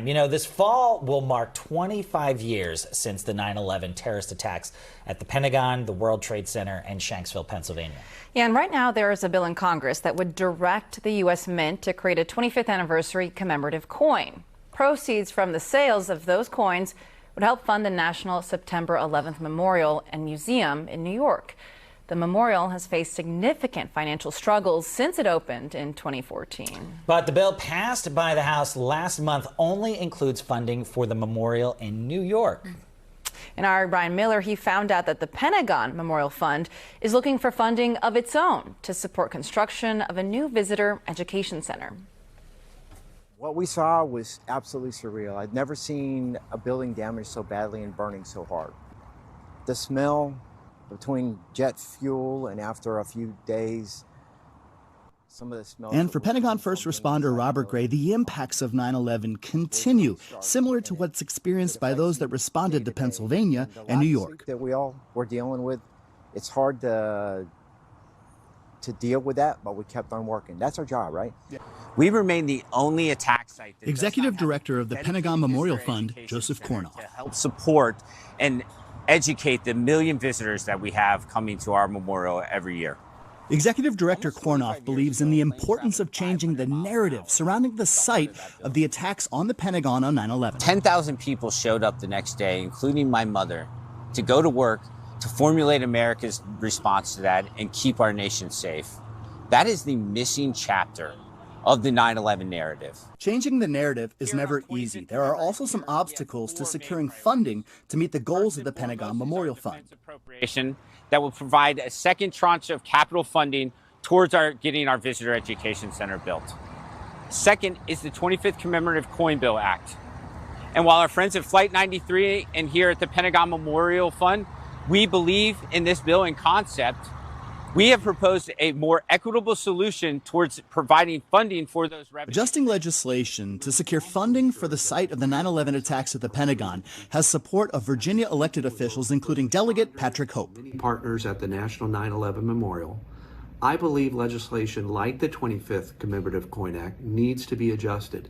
You know, this fall will mark 25 years since the 9/11 terrorist attacks at the Pentagon, the World Trade Center, and Shanksville, Pennsylvania. Yeah, and right now there is a bill in Congress that would direct the U.S. Mint to create a 25th anniversary commemorative coin. Proceeds from the sales of those coins would help fund the National September 11th Memorial and Museum in New York. The memorial has faced significant financial struggles since it opened in 2014. But the bill passed by the House last month only includes funding for the memorial in New York. And our Brian Miller, he found out that the Pentagon Memorial Fund is looking for funding of its own to support construction of a new visitor education center. What we saw was absolutely surreal. I'd never seen a building damaged so badly and burning so hard. The smell between jet fuel and after a few days, some of the smell. And for Pentagon first responder Robert Gray, the impacts of 9/11 continue, similar to what's experienced by those that responded to Pennsylvania and New York. That we all were dealing with. It's hard to deal with that, but we kept on working. That's our job, right? We remain the only attack site. Executive Director of the Pentagon Memorial Fund, Joseph Kornoff. To help support and educate the million visitors that we have coming to our memorial every year. Executive Director Kornoff believes in the importance of changing the narrative surrounding the site of the attacks on the Pentagon on 9/11. 10,000 people showed up the next day, including my mother, to go to work, to formulate America's response to that and keep our nation safe. That is the missing chapter of the 9/11 narrative. Changing the narrative is never easy. There are also some obstacles to securing funding to meet the goals of the Pentagon Memorial Fund. Appropriation that will provide a second tranche of capital funding towards getting our visitor education center built. Second is the 25th Commemorative Coin Bill Act. And while our friends at Flight 93 and here at the Pentagon Memorial Fund, we believe in this bill in concept, we have proposed a more equitable solution towards providing funding for those revenues. Adjusting legislation to secure funding for the site of the 9/11 attacks at the Pentagon has support of Virginia elected officials, including Delegate Patrick Hope. Partners at the National 9/11 Memorial, I believe legislation like the 25th Commemorative Coin Act needs to be adjusted.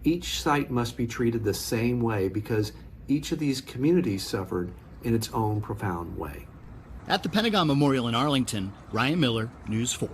Each site must be treated the same way because each of these communities suffered in its own profound way. At the Pentagon Memorial in Arlington, Ryan Miller, News 4.